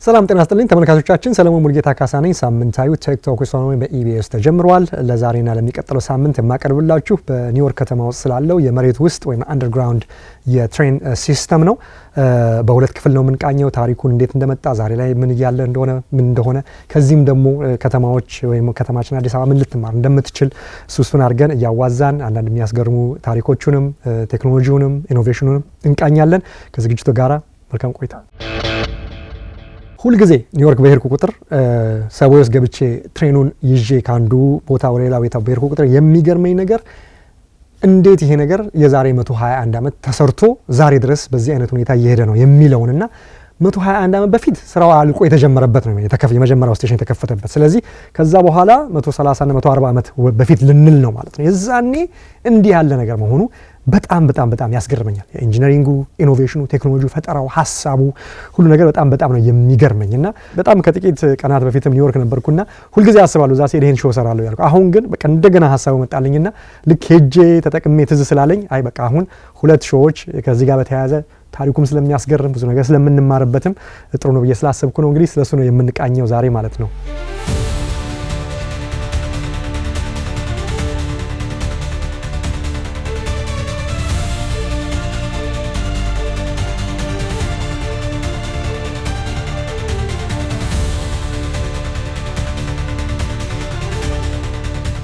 ሰላም ጤና ይስጥልኝ ተመልካቾቻችን ሰለሞን ሙልጌታ ካሳ ነኝ። ሳምንታዊ ቲክቶክ ሶሎሞን በኢቢኤስ ተጀምሯል። ለዛሬና ለሚቀጥለው ሳምንት የማቀርብላችሁ በኒውዮርክ ከተማ ውስጥ ስላለው የመሬት ውስጥ ወይም አንደርግራውንድ የትሬን ሲስተም ነው። በሁለት ክፍል ነው የምንቃኘው። ታሪኩን እንዴት እንደመጣ ዛሬ ላይ ምን እያለ እንደሆነ ከዚህም ደግሞ ከተማዎች ወይም ከተማችን አዲስ አበባ ምን ልትማር እንደምትችል እሱን አድርገን እያዋዛን አንዳንድ የሚያስገርሙ ታሪኮቹንም ቴክኖሎጂውንም ኢኖቬሽኑንም እንቃኛለን። ከዝግጅቱ ጋራ መልካም ቆይታ። ሁል ጊዜ ኒውዮርክ በሄድኩ ቁጥር ሰብዌይ ውስጥ ገብቼ ትሬኑን ይዤ ካንዱ ቦታ ወደ ሌላ ቦታ በሄድኩ ቁጥር የሚገርመኝ ነገር እንዴት ይሄ ነገር የዛሬ 121 ዓመት ተሰርቶ ዛሬ ድረስ በዚህ አይነት ሁኔታ እየሄደ ነው የሚለውንና 121 ዓመት በፊት ስራው አልቆ የተጀመረበት ነው የመጀመሪያው ስቴሽን የተከፈተበት። ስለዚህ ከዛ በኋላ 130 እና 140 ዓመት በፊት ልንል ነው ማለት ነው። የዛኔ እንዲህ ያለ ነገር መሆኑ በጣም ያስገርመኛል። የኢንጂነሪንጉ፣ ኢኖቬሽኑ፣ ቴክኖሎጂው፣ ፈጠራው፣ ሐሳቡ ሁሉ ነገር በጣም ነው የሚገርመኝና በጣም ከጥቂት ቀናት በፊትም ኒውዮርክ ነበርኩና ሁሉ ጊዜ አስባለሁ እዛ ሲሄድ ይሄን ሾው ሰራለሁ ያልኩ። አሁን ግን በቃ እንደገና ሐሳቡ መጣልኝና ልክ ሄጄ ተጠቅሜ ትዝ ስላለኝ አይ በቃ አሁን ሁለት ሾዎች ከዚህ ጋር በተያያዘ ታሪኩም ስለሚያስገርም ብዙ ነገር ስለምንማርበትም ጥሩ ነው ብዬ ስላሰብኩ ነው እንግዲህ ስለሱ ነው የምንቃኘው ዛሬ ማለት ነው።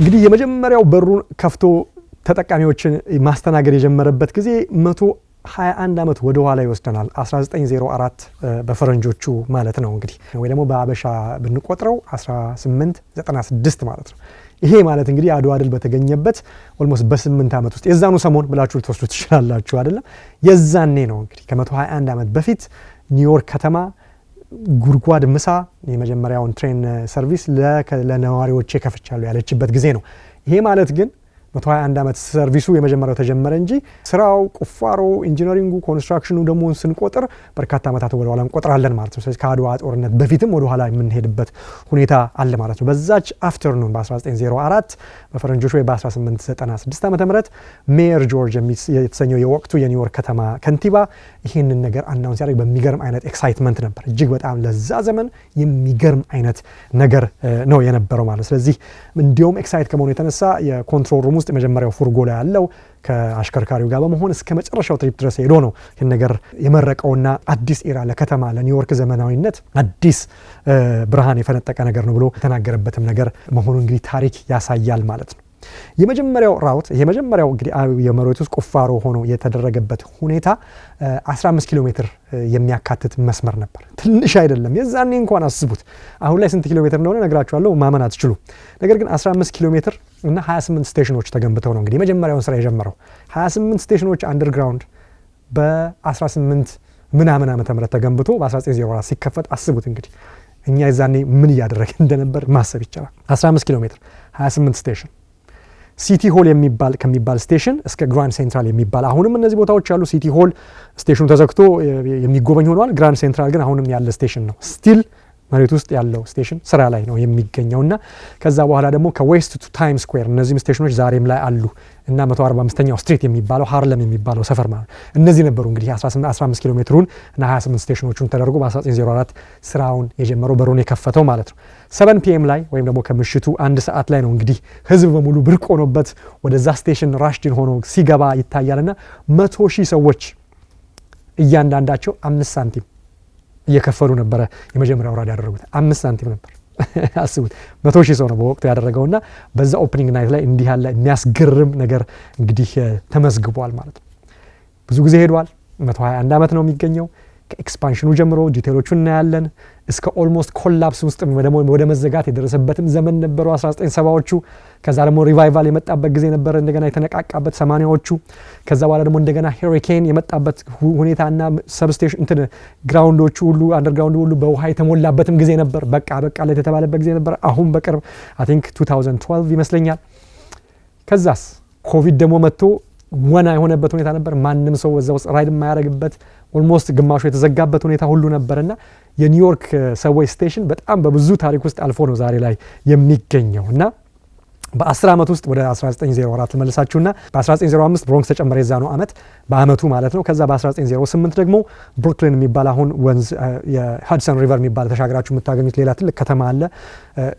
እንግዲህ የመጀመሪያው በሩን ከፍቶ ተጠቃሚዎችን ማስተናገድ የጀመረበት ጊዜ 121 ዓመት ወደ ኋላ ይወስደናል። 1904 በፈረንጆቹ ማለት ነው እንግዲህ ወይ ደግሞ በአበሻ ብንቆጥረው 1896 ማለት ነው። ይሄ ማለት እንግዲህ አድዋ ድል በተገኘበት ኦልሞስት በ8 ዓመት ውስጥ የዛኑ ሰሞን ብላችሁ ልትወስዱ ትችላላችሁ አይደለም። የዛኔ ነው እንግዲህ ከ121 ዓመት በፊት ኒውዮርክ ከተማ ጉድጓድ ምሳ የመጀመሪያውን ትሬን ሰርቪስ ለነዋሪዎች ከፍቻለሁ ያለችበት ጊዜ ነው። ይሄ ማለት ግን 121 ዓመት ሰርቪሱ የመጀመሪያው ተጀመረ እንጂ ስራው፣ ቁፋሮ፣ ኢንጂነሪንጉ፣ ኮንስትራክሽኑ ደግሞ ስንቆጥር በርካታ ዓመታት ወደ ኋላ እንቆጥራለን ማለት ነው። ስለዚህ ከአድዋ ጦርነት በፊትም ወደ ኋላ የምንሄድበት ሁኔታ አለ ማለት ነው። በዛች አፍተርኑን በ1904 በፈረንጆች ወይ በ1896 ዓመተ ምህረት ሜየር ጆርጅ የተሰኘው የወቅቱ የኒውዮርክ ከተማ ከንቲባ ይህንን ነገር አናውንስ ያደርግ በሚገርም አይነት ኤክሳይትመንት ነበር። እጅግ በጣም ለዛ ዘመን የሚገርም አይነት ነገር ነው የነበረው ማለት። ስለዚህ እንዲሁም ኤክሳይት ከመሆኑ የተነሳ የኮንትሮል ሩም ውስጥ የመጀመሪያው ፉርጎ ላይ ያለው ከአሽከርካሪው ጋር በመሆን እስከ መጨረሻው ትሪፕ ድረስ ሄዶ ነው ይህን ነገር የመረቀውና አዲስ ኤራ ለከተማ ለኒውዮርክ ዘመናዊነት አዲስ ብርሃን የፈነጠቀ ነገር ነው ብሎ የተናገረበትም ነገር መሆኑ እንግዲህ ታሪክ ያሳያል ማለት ነው። የመጀመሪያው ራውት የመጀመሪያው እንግዲህ የመሬት ውስጥ ቁፋሮ ሆኖ የተደረገበት ሁኔታ 15 ኪሎ ሜትር የሚያካትት መስመር ነበር። ትንሽ አይደለም። የዛኔ እንኳን አስቡት። አሁን ላይ ስንት ኪሎ ሜትር እንደሆነ ነግራችኋለሁ፣ ማመን አትችሉ። ነገር ግን 15 ኪሎ ሜትር እና 28 ስቴሽኖች ተገንብተው ነው እንግዲህ የመጀመሪያውን ስራ የጀመረው። 28 ስቴሽኖች አንደርግራውንድ በ18 ምናምን ዓመተ ምህረት ተገንብቶ በ1904 ሲከፈት አስቡት እንግዲህ እኛ የዛኔ ምን እያደረገ እንደነበር ማሰብ ይቻላል። 15 ኪሎ ሜትር 28 ስቴሽን ሲቲ ሆል ከሚባል ስቴሽን እስከ ግራንድ ሴንትራል የሚባል አሁንም እነዚህ ቦታዎች ያሉ። ሲቲ ሆል ስቴሽኑ ተዘግቶ የሚጎበኝ ሆኗል። ግራንድ ሴንትራል ግን አሁንም ያለ ስቴሽን ነው። ስቲል መሬት ውስጥ ያለው ስቴሽን ስራ ላይ ነው የሚገኘውና ከዛ በኋላ ደግሞ ከዌስት ቱ ታይም ስኩዌር እነዚህም ስቴሽኖች ዛሬም ላይ አሉ እና 145ኛው ስትሪት የሚባለው ሃርለም የሚባለው ሰፈር ማለት እነዚህ ነበሩ እንግዲህ 15 ኪሎ ሜትሩን እና 28 ስቴሽኖቹን ተደርጎ በ1904 ስራውን የጀመረው በሩን የከፈተው ማለት ነው። 7 ፒኤም ላይ ወይም ደግሞ ከምሽቱ 1 ሰዓት ላይ ነው እንግዲህ ህዝብ በሙሉ ብርቅ ሆኖበት ወደዛ ስቴሽን ራሽድን ሆኖ ሲገባ ይታያልና 100,000 ሰዎች እያንዳንዳቸው 5 ሳንቲም እየከፈሉ ነበረ የመጀመሪያው ራድ ያደረጉት 5 ሳንቲም ነበር። አስቡት 100,000 ሰው ነው በወቅቱ ያደረገውና በዛ ኦፕኒንግ ናይት ላይ እንዲህ ያለ የሚያስገርም ነገር እንግዲህ ተመዝግቧል ማለት ነው። ብዙ ጊዜ ሄዷል። 121 ዓመት ነው የሚገኘው። ከኤክስፓንሽኑ ጀምሮ ዲቴሎቹን እናያለን እስከ ኦልሞስት ኮላፕስ ውስጥ ወደ መዘጋት የደረሰበትም ዘመን ነበሩ 1970ዎቹ። ከዛ ደግሞ ሪቫይቫል የመጣበት ጊዜ ነበር እንደገና የተነቃቃበት 80ዎቹ። ከዛ በኋላ ደግሞ እንደገና ሄሪኬን የመጣበት ሁኔታና ሰብስቴሽን ግራውንዶቹ ሁሉ አንደርግራውንዱ ሁሉ በውሃ የተሞላበትም ጊዜ ነበር። በቃ ላይ የተባለበት ጊዜ ነበር። አሁን በቅርብ አይ ቲንክ 2012 ይመስለኛል። ከዛስ ኮቪድ ደግሞ መጥቶ ወና የሆነበት ሁኔታ ነበር። ማንም ሰው እዛው ራይድ የማያደርግበት ኦልሞስት ግማሹ የተዘጋበት ሁኔታ ሁሉ ነበርና የኒውዮርክ ሰብዌይ ስቴሽን በጣም በብዙ ታሪክ ውስጥ አልፎ ነው ዛሬ ላይ የሚገኘው እና በ10 ዓመት ውስጥ ወደ 1904 ተመልሳችሁና በ1905 ብሮንክስ ተጨመረ የዛኑ ዓመት በአመቱ ማለት ነው። ከዛ በ1908 ደግሞ ብሩክሊን የሚባል አሁን ወንዝ የሃድሰን ሪቨር የሚባል ተሻግራችሁ የምታገኙት ሌላ ትልቅ ከተማ አለ፣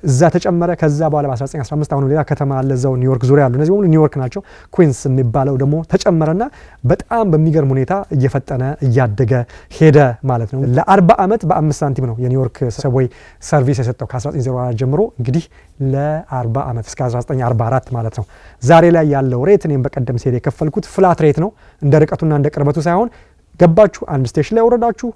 እዛ ተጨመረ። ከዛ በኋላ በ1915 አሁን ሌላ ከተማ አለ እዛው ኒውዮርክ ዙሪያ ያሉ እነዚህ ሁሉ ኒውዮርክ ናቸው። ኩዊንስ የሚባለው ደግሞ ተጨመረና በጣም በሚገርም ሁኔታ እየፈጠነ እያደገ ሄደ ማለት ነው። ለ40 ዓመት በ5 ሳንቲም ነው የኒውዮርክ ሰብዌይ ሰርቪስ የሰጠው ከ1904 ጀምሮ እንግዲህ ለ40 ዓመት እስከ 1944 ማለት ነው። ዛሬ ላይ ያለው ሬት እኔም በቀደም ሲሄድ የከፈልኩት ፍላት ሬት ነው። እንደ ርቀቱና እንደ ቅርበቱ ሳይሆን ገባችሁ አንድ ስቴሽን ላይ ወረዳችሁ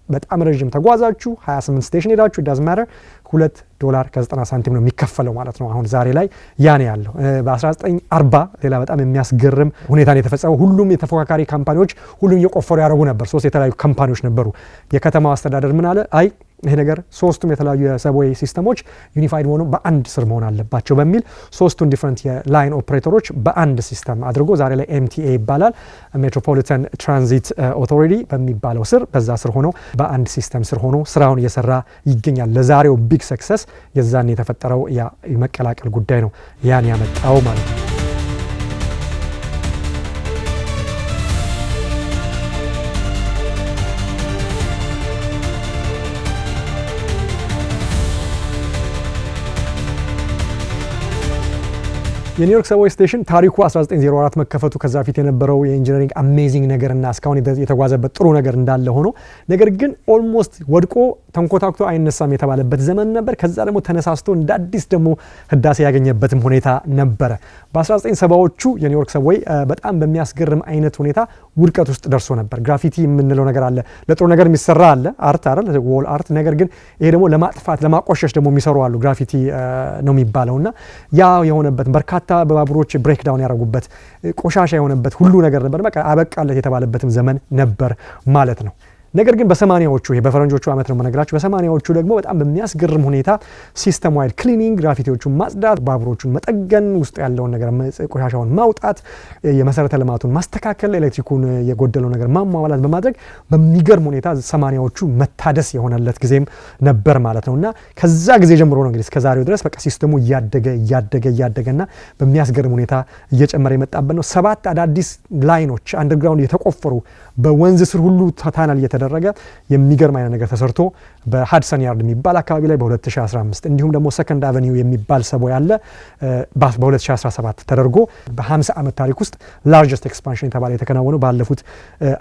በጣም ረጅም ተጓዛችሁ 28 ስቴሽን ሄዳችሁ ዳዝ ማተር $2.90 ነው የሚከፈለው ማለት ነው። አሁን ዛሬ ላይ ያኔ ያለው በ1940 ሌላ በጣም የሚያስገርም ሁኔታ ነው የተፈጸመው። ሁሉም የተፎካካሪ ካምፓኒዎች ሁሉም እየቆፈሩ ያደረጉ ነበር። 3 የተለያዩ ካምፓኒዎች ነበሩ። የከተማው አስተዳደር ምን አለ? አይ ይሄ ነገር ሶስቱም የተለያዩ የሰብዌይ ሲስተሞች ዩኒፋይድ ሆነው በአንድ ስር መሆን አለባቸው በሚል ሶስቱን ዲፈረንት የላይን ኦፕሬተሮች በአንድ ሲስተም አድርጎ ዛሬ ላይ ኤምቲኤ ይባላል ሜትሮፖሊታን ትራንዚት ኦቶሪቲ በሚባለው ስር በዛ ስር ሆኖ በአንድ ሲስተም ስር ሆኖ ስራውን እየሰራ ይገኛል። ለዛሬው ቢግ ሰክሰስ የዛን የተፈጠረው ያ መቀላቀል ጉዳይ ነው ያን ያመጣው ማለት ነው። የኒውዮርክ ሰብዌይ ስቴሽን ታሪኩ 1904 መከፈቱ ከዛ ፊት የነበረው የኢንጂነሪንግ አሜዚንግ ነገርና እስካሁን የተጓዘበት ጥሩ ነገር እንዳለ ሆኖ ነገር ግን ኦልሞስት ወድቆ ተንኮታክቶ አይነሳም የተባለበት ዘመን ነበር። ከዛ ደግሞ ተነሳስቶ እንደ አዲስ ደግሞ ህዳሴ ያገኘበትም ሁኔታ ነበረ። በ1970ዎቹ የኒውዮርክ ሰብዌይ በጣም በሚያስገርም አይነት ሁኔታ ውድቀት ውስጥ ደርሶ ነበር። ግራፊቲ የምንለው ነገር አለ፣ ለጥሩ ነገር የሚሰራ አለ፣ አርት አይደል፣ ዎል አርት። ነገር ግን ይሄ ደግሞ ለማጥፋት ለማቆሸሽ ደግሞ የሚሰሩ አሉ፣ ግራፊቲ ነው የሚባለውና ያ የሆነበት በርካታ በባቡሮች ብሬክ ዳውን ያደረጉበት ቆሻሻ የሆነበት ሁሉ ነገር ነበር። በቃ አበቃለት የተባለበትም ዘመን ነበር ማለት ነው። ነገር ግን በ80ዎቹ ይሄ በፈረንጆቹ አመት ነው መነግራችሁ። በ80ዎቹ ደግሞ በጣም በሚያስገርም ሁኔታ ሲስተም ዋይድ ክሊኒንግ፣ ግራፊቲዎቹን ማጽዳት፣ ባቡሮቹን መጠገን፣ ውስጥ ያለውን ነገር ቆሻሻውን ማውጣት፣ የመሰረተ ልማቱን ማስተካከል፣ ኤሌክትሪኩን የጎደለው ነገር ማሟላት በማድረግ በሚገርም ሁኔታ 80ዎቹ መታደስ የሆነለት ጊዜም ነበር ማለት ነውና ከዛ ጊዜ ጀምሮ ነው እንግዲህ እስከዛሬው ድረስ በቃ ሲስተሙ እያደገና በሚያስገርም ሁኔታ እየጨመረ የመጣበት ነው። 7 አዳዲስ ላይኖች አንደርግራውንድ የተቆፈሩ በወንዝ ስር ሁሉ ታናል እየተደረገ የሚገርም አይነት ነገር ተሰርቶ በሃድሰን ያርድ የሚባል አካባቢ ላይ በ2015 እንዲሁም ደግሞ ሰከንድ አቨኒው የሚባል ሰብዌይ ያለ በ2017 ተደርጎ በ50 ዓመት ታሪክ ውስጥ ላርጀስት ኤክስፓንሽን የተባለ የተከናወነው ባለፉት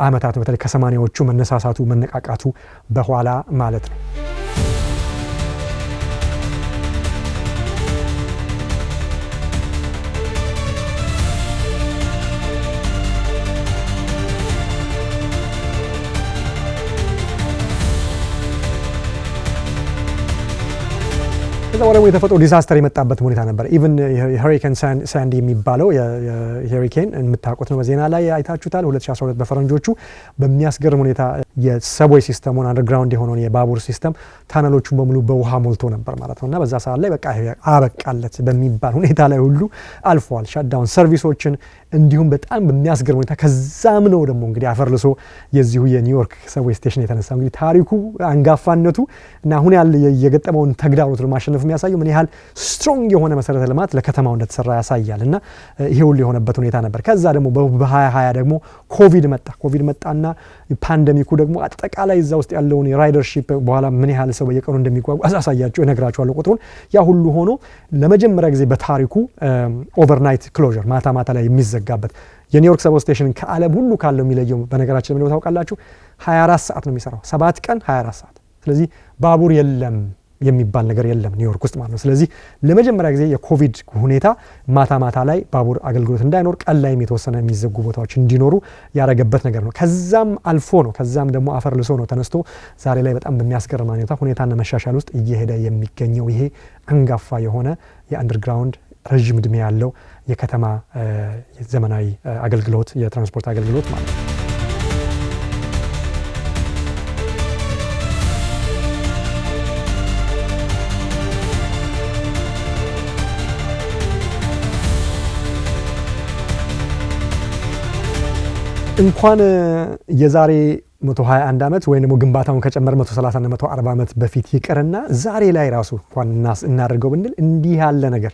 ዓመታት ነው። በተለይ ከ80ዎቹ መነሳሳቱ መነቃቃቱ በኋላ ማለት ነው። ከዛ ወደ የተፈጥሮ ዲዛስተር የመጣበት ሁኔታ ነበር። ኢቭን ሃሪኬን ሳንዲ የሚባለው የሃሪኬን የምታውቁት ነው፣ በዜና ላይ አይታችሁታል። 2012 በፈረንጆቹ በሚያስገርም ሁኔታ የሰብዌይ ሲስተሙን አንደርግራውንድ የሆነውን የባቡር ሲስተም ታነሎቹን በሙሉ በውሃ ሞልቶ ነበር ማለት ነውና በዛ ሰዓት ላይ በቃ አበቃለት በሚባል ሁኔታ ላይ ሁሉ አልፈዋል። ሻትዳውን ሰርቪሶችን እንዲሁም በጣም በሚያስገርም ሁኔታ ከዛም ነው ደግሞ እንግዲህ አፈርልሶ የዚሁ የኒውዮርክ ሰብዌይ ስቴሽን የተነሳ እንግዲህ ታሪኩ አንጋፋነቱ እና አሁን ያለ የገጠመውን ተግዳሮት ለማሸነፍ የሚያሳየው ምን ያህል ስትሮንግ የሆነ መሰረተ ልማት ለከተማው እንደተሰራ ያሳያል። እና ይሄ ሁሉ የሆነበት ሁኔታ ነበር። ከዛ ደግሞ በ2020 ደግሞ ኮቪድ መጣና ፓንደሚኩ ደግሞ አጠቃላይ እዛ ውስጥ ያለውን የራይደርሺፕ በኋላ ምን ያህል ሰው በየቀኑ እንደሚጓጓዝ አሳያችሁ እነግራችኋለሁ ቁጥሩን። ያ ሁሉ ሆኖ ለመጀመሪያ ጊዜ በታሪኩ ኦቨርናይት ክሎዥር ማታ ላይ የሚዘጋበት የኒውዮርክ ሰብዌይ ስቴሽን ከዓለም ሁሉ ካለው የሚለየው በነገራችን ላይ ታውቃላችሁ 24 ሰዓት ነው የሚሰራው፣ 7 ቀን 24 ሰዓት። ስለዚህ ባቡር የለም የሚባል ነገር የለም ኒውዮርክ ውስጥ ማለት ነው። ስለዚህ ለመጀመሪያ ጊዜ የኮቪድ ሁኔታ ማታ ላይ ባቡር አገልግሎት እንዳይኖር ቀን ላይም የተወሰነ የሚዘጉ ቦታዎች እንዲኖሩ ያደረገበት ነገር ነው። ከዛም አልፎ ነው ከዛም ደግሞ አፈር ልሶ ነው ተነስቶ ዛሬ ላይ በጣም በሚያስገርም ሁኔታና መሻሻል ውስጥ እየሄደ የሚገኘው ይሄ አንጋፋ የሆነ የአንደርግራውንድ ረጅም ዕድሜ ያለው የከተማ ዘመናዊ አገልግሎት የትራንስፖርት አገልግሎት ማለት ነው። እንኳን የዛሬ 121 ዓመት ወይም ደግሞ ግንባታውን ከጨመረ 130 እና 140 ዓመት በፊት ይቀርና ዛሬ ላይ ራሱ እንኳን እናደርገው ብንል እንዲህ ያለ ነገር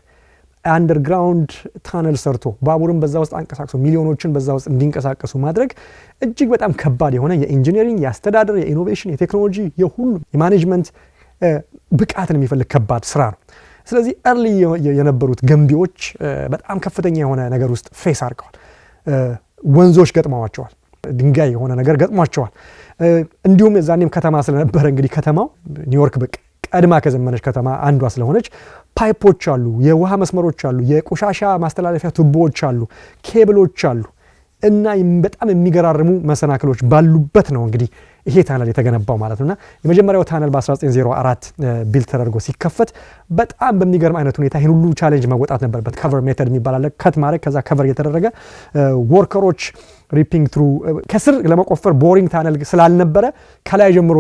አንደርግራውንድ ታነል ሰርቶ ባቡርን በዛ ውስጥ አንቀሳቅሶ ሚሊዮኖችን በዛ ውስጥ እንዲንቀሳቀሱ ማድረግ እጅግ በጣም ከባድ የሆነ የኢንጂነሪንግ፣ የአስተዳደር፣ የኢኖቬሽን፣ የቴክኖሎጂ፣ የሁሉ የማኔጅመንት ብቃትን የሚፈልግ ከባድ ስራ ነው። ስለዚህ early የነበሩት ገንቢዎች በጣም ከፍተኛ የሆነ ነገር ውስጥ ፌስ አድርገዋል። ወንዞች ገጥመዋቸዋል፣ ድንጋይ የሆነ ነገር ገጥሟቸዋል። እንዲሁም የዛኔም ከተማ ስለነበረ እንግዲህ ከተማው ኒውዮርክ ቀድማ ከዘመነች ከተማ አንዷ ስለሆነች ፓይፖች አሉ፣ የውሃ መስመሮች አሉ፣ የቆሻሻ ማስተላለፊያ ቱቦዎች አሉ፣ ኬብሎች አሉ እና በጣም የሚገራርሙ መሰናክሎች ባሉበት ነው እንግዲህ ይሄ ታነል የተገነባው ማለት ነውና የመጀመሪያው ታነል በ1904 ቢልድ ተደርጎ ሲከፈት በጣም በሚገርም አይነት ሁኔታ ይሄን ሁሉ ቻሌንጅ መወጣት ነበረበት። ከቨር ሜተድ የሚባል አለ። ከት ማድረግ ከዛ ከቨር እየተደረገ ወርከሮች ሪፒንግ ትሩ ከስር ለመቆፈር ቦሪንግ ታነል ስላልነበረ ከላይ ጀምሮ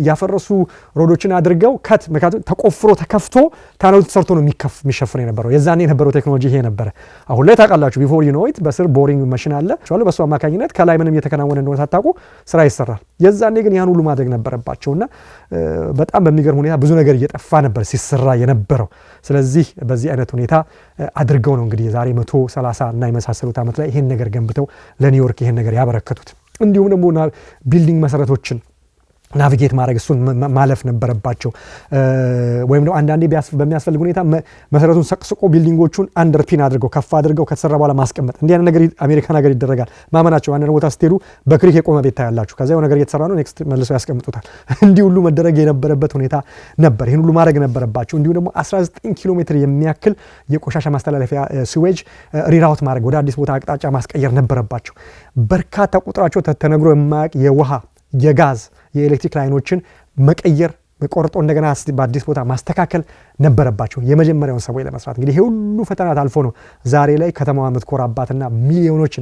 ያፈረሱ ሮዶችን አድርገው ከት ምክንያቱም ተቆፍሮ ተከፍቶ ታነሉ ተሰርቶ ነው የሚሸፍነው የነበረው። የዛኔ የነበረው ቴክኖሎጂ ይሄ ነበረ። አሁን ላይ ታውቃላችሁ ቢፎር ዩ ኖ ኢት በስር ቦሪንግ ማሽን አለ በሱ አማካኝነት ከላይ ምንም እየተከናወነ እንደሆነ ታጣቁ ስራ ይሰራል። የዛኔ ግን ያን ሁሉ ማድረግ ነበረባቸውና በጣም በሚገርም ሁኔታ ብዙ ነገር እየጠፋ ነበር ሲሰራ የነበረው። ስለዚህ በዚህ አይነት ሁኔታ አድርገው ነው እንግዲህ ዛሬ 130 እና የመሳሰሉት ዓመት ላይ ይሄን ነገር ገንብተው ለኒውዮርክ ይሄን ነገር ያበረከቱት። እንዲሁም ደግሞ ቢልዲንግ መሰረቶችን ናቪጌት ማድረግ እሱን ማለፍ ነበረባቸው። ወይም ነው አንዳንዴ በሚያስፈልግ ሁኔታ መሰረቱን ሰቅስቆ ቢልዲንጎቹን አንደርፒን አድርገው ከፍ አድርገው ከተሰራ በኋላ ማስቀመጥ። እንዲህ አይነት ነገር አሜሪካን ሀገር ይደረጋል። ማመናቸው አንዳንድ ቦታ ስትሄዱ በክሪክ የቆመ ቤት ታያላችሁ። ከዛ የሆነ ነገር እየተሰራ ነው ኔክስት መልሰው ያስቀምጡታል። እንዲህ ሁሉ መደረግ የነበረበት ሁኔታ ነበር። ይሄን ሁሉ ማድረግ ነበረባቸው። እንዲሁም ደግሞ 19 ኪሎ ሜትር የሚያክል የቆሻሻ ማስተላለፊያ ስዌጅ ሪራውት ማድረግ ወደ አዲስ ቦታ አቅጣጫ ማስቀየር ነበረባቸው። በርካታ ቁጥራቸው ተነግሮ የማያውቅ የውሃ የጋዝ የኤሌክትሪክ ላይኖችን መቀየር ቆርጦ እንደገና በአዲስ ቦታ ማስተካከል ነበረባቸው የመጀመሪያውን ሰብዌይ ለመስራት። እንግዲህ ይሄ ሁሉ ፈተና አልፎ ነው ዛሬ ላይ ከተማዋ የምትኮራባትና ሚሊዮኖች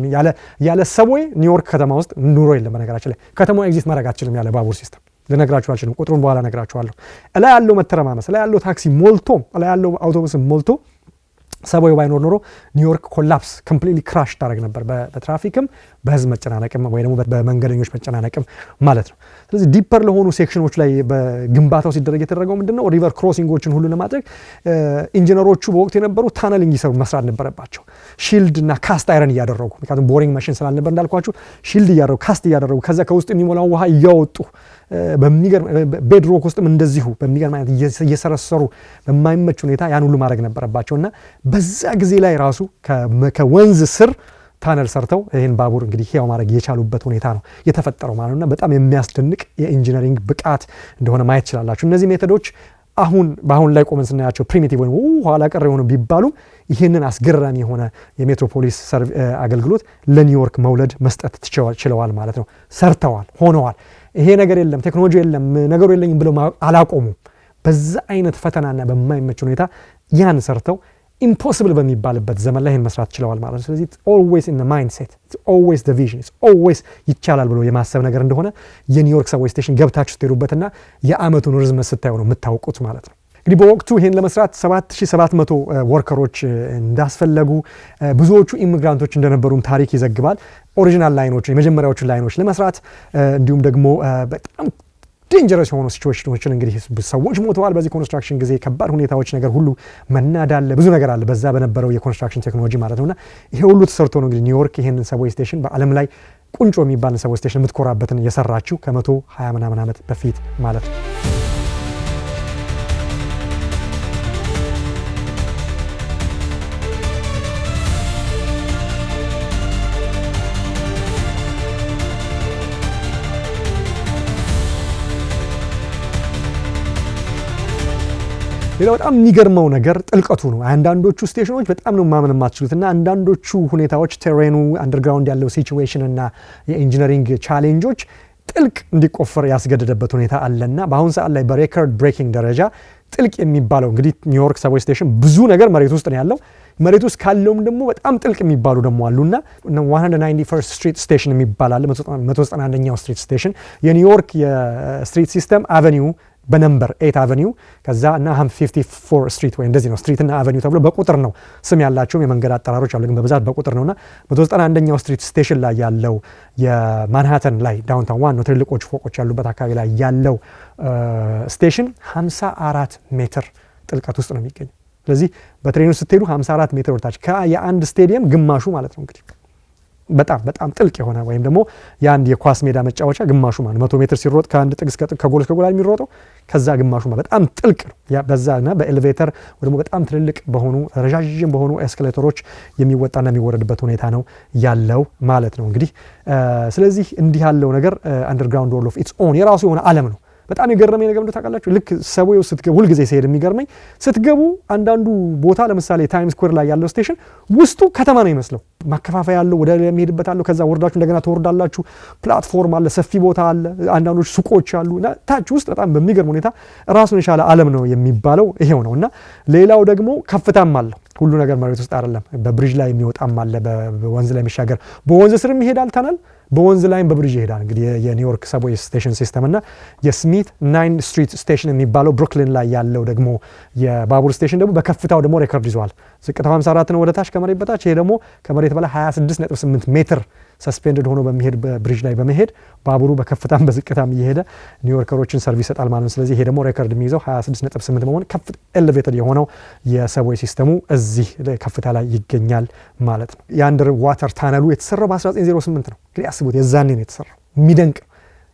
ያለ ሰብዌይ ኒውዮርክ ከተማ ውስጥ ኑሮ የለም። በነገራችን ላይ ከተማዋ ኤግዚስት ማድረግ አትችልም ያለ ባቡር ሲስተም። ልነግራችሁ አልችልም፣ ቁጥሩን በኋላ ነግራችኋለሁ። ላይ ያለው መተረማመስ፣ ላይ ያለው ታክሲ ሞልቶ፣ ላይ ያለው አውቶቡስ ሞልቶ ሰብዌይ ባይኖር ኖሮ ኒውዮርክ ኮላፕስ ኮምፕሊትሊ ክራሽ ታደርግ ነበር፣ በትራፊክም በህዝብ መጨናነቅም ወይ ደግሞ በመንገደኞች መጨናነቅም ማለት ነው። ስለዚህ ዲፐር ለሆኑ ሴክሽኖች ላይ በግንባታው ሲደረግ የተደረገው ምንድነው ሪቨር ክሮሲንጎችን ሁሉ ለማድረግ ኢንጂነሮቹ በወቅቱ የነበሩ ታነሊንግ ይሰሩ መስራት ነበረባቸው። ሺልድ እና ካስት አይረን እያደረጉ ምክንያቱም ቦሪንግ ማሽን ስላልነበር እንዳልኳችሁ ሺልድ እያደረጉ ካስት እያደረጉ ከዛ ከውስጥ የሚሞላው ውሃ እያወጡ በሚገርም ቤድሮክ ውስጥም እንደዚሁ በሚገርም አይነት እየሰረሰሩ በማይመች ሁኔታ ያን ሁሉ ማድረግ ነበረባቸውና በዛ ጊዜ ላይ ራሱ ከወንዝ ስር ታነል ሰርተው ይህን ባቡር እንግዲህ ያው ማድረግ የቻሉበት ሁኔታ ነው የተፈጠረው ማለት ነውና በጣም የሚያስደንቅ የኢንጂነሪንግ ብቃት እንደሆነ ማየት ይችላላችሁ። እነዚህ ሜቶዶች በአሁን ላይ ቆመን ስናያቸው ፕሪሚቲቭ ወይ ኋላ ቀር የሆኑ ቢባሉ ይህንን አስገራሚ የሆነ የሜትሮፖሊስ አገልግሎት ለኒውዮርክ መውለድ መስጠት ችለዋል ማለት ነው። ሰርተዋል፣ ሆነዋል። ይሄ ነገር የለም ቴክኖሎጂ የለም ነገሩ የለኝም ብለው አላቆሙ። በዛ አይነት ፈተናና በማይመች ሁኔታ ያን ሰርተው ኢምፖሲብል በሚባልበት ዘመን ላይ ይህን መስራት ችለዋል ማለት ነው። ስለዚህ always in the mindset, it's always the vision, it's always ይቻላል ብሎ የማሰብ ነገር እንደሆነ የኒውዮርክ ሰብዌይ ስቴሽን ገብታችሁ ስትሄዱበትና የአመቱን ርዝመት ስታዩ ነው የምታውቁት ማለት ነው። እንግዲህ በወቅቱ ይሄን ለመስራት 7700 ወርከሮች እንዳስፈለጉ ብዙዎቹ ኢሚግራንቶች እንደነበሩም ታሪክ ይዘግባል። ኦሪጂናል ላይኖችን የመጀመሪያዎቹን ላይኖች ለመስራት እንዲሁም ደግሞ በጣም ዴንጀረስ የሆኑ ሲቹዌሽኖችን እንግዲህ ሰዎች ሞተዋል። በዚህ ኮንስትራክሽን ጊዜ ከባድ ሁኔታዎች ነገር ሁሉ መናድ አለ፣ ብዙ ነገር አለ በዛ በነበረው የኮንስትራክሽን ቴክኖሎጂ ማለት ነውና ይሄ ሁሉ ተሰርቶ ነው እንግዲህ ኒውዮርክ ይሄንን ሰብዌይ ስቴሽን በዓለም ላይ ቁንጮ የሚባል ሰብዌይ ስቴሽን የምትኮራበትን የሰራችው ከ120 ምናምን ዓመት በፊት ማለት ነው። ሌላ በጣም የሚገርመው ነገር ጥልቀቱ ነው። አንዳንዶቹ ስቴሽኖች በጣም ነው ማመን የማትችሉትና አንዳንዶቹ ሁኔታዎች ቴሬኑ አንደርግራውንድ ያለው ሲቹዌሽን እና የኢንጂነሪንግ ቻሌንጆች ጥልቅ እንዲቆፈር ያስገደደበት ሁኔታ አለና በአሁን ሰዓት ላይ በሬከርድ ብሬኪንግ ደረጃ ጥልቅ የሚባለው እንግዲህ ኒውዮርክ ሰብዌይ ስቴሽን ብዙ ነገር መሬት ውስጥ ነው ያለው። መሬት ውስጥ ካለውም ደግሞ በጣም ጥልቅ የሚባሉ ደግሞ አሉና 191st ስትሪት ስቴሽን የሚባል አለ። 191ኛው ስትሪት ስቴሽን የኒውዮርክ የስትሪት ሲስተም አቨኒው በነምበር 8 አቨኒው ከዛ እና 54 ስትሪት ወይ እንደዚህ ነው። ስትሪት እና አቨኒው ተብሎ በቁጥር ነው ስም ያላቸው የመንገድ አጠራሮች አሉ፣ ግን በብዛት በቁጥር ነውና 191ኛው ስትሪት ስቴሽን ላይ ያለው የማንሃተን ላይ ዳውንታውን ዋናው ትልልቆቹ ፎቆች ያሉበት አካባቢ ላይ ያለው ስቴሽን 54 ሜትር ጥልቀት ውስጥ ነው የሚገኘው። ስለዚህ በትሬኑ ስትሄዱ 54 ሜትር ወርታች የአንድ ስቴዲየም ግማሹ ማለት ነው እንግዲህ በጣም በጣም ጥልቅ የሆነ ወይም ደግሞ የአንድ የኳስ ሜዳ መጫወቻ ግማሹ ማለት 100 ሜትር ሲሮጥ ከአንድ ጥግ እስከ ጥግ ከጎል እስከ ጎል የሚሮጠው ከዛ ግማሹ ማለት በጣም ጥልቅ ነው። ያ በዛና በኤሌቬተር ወይ ደግሞ በጣም ትልልቅ በሆኑ ረጃጅም በሆኑ ኤስካሌተሮች የሚወጣና የሚወረድበት ሁኔታ ነው ያለው ማለት ነው እንግዲህ። ስለዚህ እንዲህ ያለው ነገር አንደርግራውንድ ወርልድ ኦፍ ኢትስ ኦን የራሱ የሆነ ዓለም ነው። በጣም የገረመኝ ነገር እንደው ታውቃላችሁ ልክ ሰብዌው ስትገቡ ሁሉ ጊዜ ሲሄድ የሚገርመኝ ስትገቡ አንዳንዱ ቦታ ለምሳሌ ታይም ስኩዌር ላይ ያለው ስቴሽን ውስጡ ከተማ ነው ይመስለው። ማከፋፈያ ያለው ወደ የሚሄድበት አለው። ከዛ ወርዳችሁ እንደገና ተወርዳላችሁ። ፕላትፎርም አለ፣ ሰፊ ቦታ አለ፣ አንዳንዶች ሱቆች አሉ እና ታች ውስጥ በጣም በሚገርም ሁኔታ ራሱን የቻለ ዓለም ነው የሚባለው ይሄው ነው። እና ሌላው ደግሞ ከፍታም አለው። ሁሉ ነገር መሬት ውስጥ አይደለም። በብሪጅ ላይ የሚወጣም አለ፣ በወንዝ ላይ የሚሻገር በወንዝ ስርም ይሄዳል ታናል በወንዝ ላይም በብሪጅ ይሄዳል። እንግዲህ የኒውዮርክ ሰብዌይ ስቴሽን ሲስተም እና የስሚት 9 ስትሪት ስቴሽን የሚባለው ብሩክሊን ላይ ያለው ደግሞ የባቡር ስቴሽን ደግሞ በከፍታው ደግሞ ሬኮርድ ይዟል። ዝቅታው 54 ነው ወደ ታች ከመሬት በታች። ይሄ ደግሞ ከመሬት በላይ 26.8 ሜትር ሰስፔንድድ ሆኖ በሚሄድ በብሪጅ ላይ በመሄድ ባቡሩ በከፍታም በዝቅታም እየሄደ ኒውዮርከሮችን ሰርቪስ ይሰጣል ማለት ነው። ስለዚህ ይሄ ደግሞ ሬኮርድ የሚይዘው 26.8 መሆን ከፍ ኤሌቬትድ የሆነው የሰብዌይ ሲስተሙ እዚህ ከፍታ ላይ ይገኛል ማለት ነው። የአንደር ዋተር ታነሉ የተሰራው በ1908 ነው። እንግዲህ አስቡት የዛኔ ነው የተሰራው። የሚደንቅ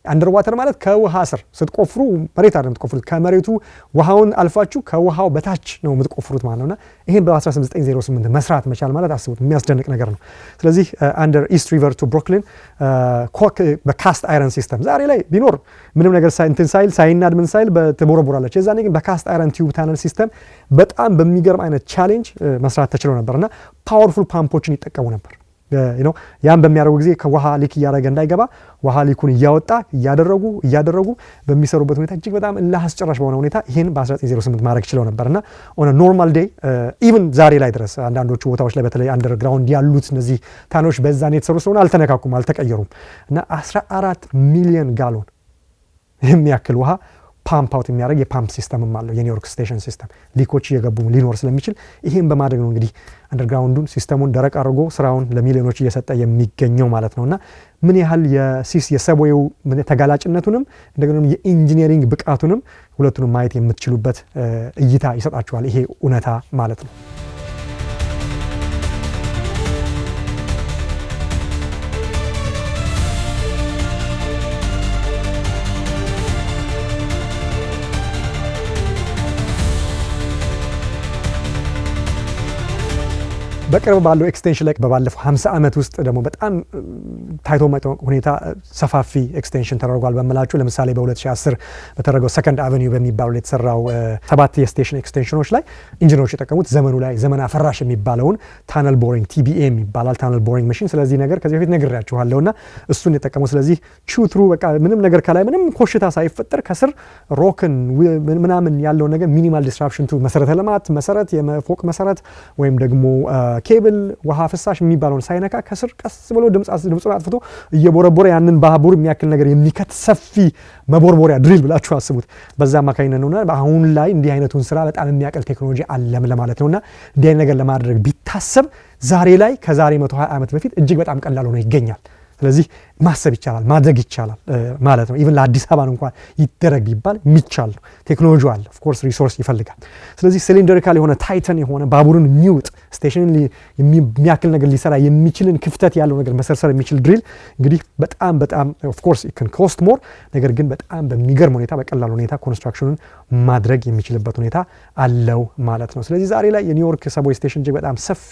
አንደር ዋተር ማለት ከውሃ ስር ስትቆፍሩ መሬት አይደለም የምትቆፍሩት፣ ከመሬቱ ውሃውን አልፋችሁ ከውሃው በታች ነው የምትቆፍሩት ማለት ነውና ይሄን በ1908 መስራት መቻል ማለት አስቡት የሚያስደንቅ ነገር ነው። ስለዚህ አንደር ኢስት ሪቨር ቱ ብሩክሊን በካስት አይረን ሲስተም ዛሬ ላይ ቢኖር ምንም ነገር ሳይናድ ምን ሳይል በተቦረቦራለች። የዛኔ ግን በካስት አይረን ቲዩብ ታነል ሲስተም በጣም በሚገርም አይነት ቻሌንጅ መስራት ተችሎ ነበርና ፓወርፉል ፓምፖችን ይጠቀሙ ነበር። ያን በሚያደርጉ ጊዜ ከውሃ ሊክ እያደረገ እንዳይገባ ውሃ ሊኩን እያደረጉ በሚሰሩበት ሁኔታ እጅግ በጣም ለአስጨራሽ በሆነ ሁኔታ ይህን በ1908 ማድረግ ችለው ነበርና ኦን ኖርማል ዴይ ኢቭን ዛሬ ላይ ድረስ አንዳንዶቹ ቦታዎች ላይ በተለይ አንደርግራውንድ ያሉት እነዚህ ታኖች በዛኔ የተሰሩ ስለሆነ አልተነካኩም፣ አልተቀየሩም እና 14 ሚሊዮን ጋሎን የሚያክል ውሃ ፓምፕ አውት የሚያደርግ የፓምፕ ሲስተምም አለው የኒውዮርክ ስቴሽን ሲስተም ሊኮች እየገቡ ሊኖር ስለሚችል ይሄን በማድረግ ነው እንግዲህ አንደርግራውንዱን ሲስተሙን ደረቅ አድርጎ ስራውን ለሚሊዮኖች እየሰጠ የሚገኘው ማለት ነውና ምን ያህል የሰብዌው ተጋላጭነቱንም እንደገና የኢንጂነሪንግ ብቃቱንም ሁለቱንም ማየት የምትችሉበት እይታ ይሰጣችኋል ይሄ እውነታ ማለት ነው። በቅርብ ባለው ኤክስቴንሽን ላይ በባለፈው 50 ዓመት ውስጥ ደግሞ በጣም ታይቶ ማይታወቅ ሁኔታ ሰፋፊ ኤክስቴንሽን ተደርጓል በመላችሁ። ለምሳሌ በ2010 በተደረገው ሰከንድ አቨኒው በሚባለው የተሰራው 7 የስቴሽን ኤክስቴንሽኖች ላይ ኢንጂነሮች የጠቀሙት ዘመኑ ላይ ዘመን አፈራሽ የሚባለውን ታነል ቦሪንግ TBM ይባላል ታነል ቦሪንግ ማሽን። ስለዚህ ነገር ከዚህ በፊት ነግሬያችኋለሁና እሱን የጠቀሙ ስለዚህ ቹትሩ በቃ ምንም ነገር ከላይ ምንም ኮሽታ ሳይፈጠር ከስር ሮክን ምናምን ያለው ነገር ሚኒማል ዲስራፕሽን ቱ መሰረተ ልማት መሰረት የፎቅ መሰረት ወይም ደግሞ ኬብል ውሃ ፍሳሽ የሚባለውን ሳይነካ ከስር ቀስ ብሎ ድምጹን አጥፍቶ እየቦረቦረ ያንን ባቡር የሚያክል ነገር የሚከት ሰፊ መቦርቦሪያ ድሪል ብላችሁ አስቡት። በዛ አማካኝነት ነውና አሁን ላይ እንዲህ አይነቱን ስራ በጣም የሚያቀል ቴክኖሎጂ አለም ለማለት ነውና እንዲህ አይነት ነገር ለማድረግ ቢታሰብ ዛሬ ላይ ከዛሬ 120 ዓመት በፊት እጅግ በጣም ቀላል ሆኖ ይገኛል። ስለዚህ ማሰብ ይቻላል ማድረግ ይቻላል ማለት ነው። ኢቭን ለአዲስ አበባ እንኳን ይደረግ ቢባል የሚቻል ነው። ቴክኖሎጂ አለ፣ ኦፍ ኮርስ ሪሶርስ ይፈልጋል። ስለዚህ ሲሊንደሪካል የሆነ ታይተን የሆነ ባቡርን የሚውጥ ስቴሽንን የሚያክል ነገር ሊሰራ የሚችልን ክፍተት ያለው ነገር መሰርሰር የሚችል ድሪል እንግዲህ በጣም በጣም ኦፍ ኮርስ ኢት ካን ኮስት ሞር፣ ነገር ግን በጣም በሚገርም ሁኔታ በቀላል ሁኔታ ኮንስትራክሽኑን ማድረግ የሚችልበት ሁኔታ አለው ማለት ነው። ስለዚህ ዛሬ ላይ የኒውዮርክ ሰብዌይ ስቴሽን እጅግ በጣም ሰፊ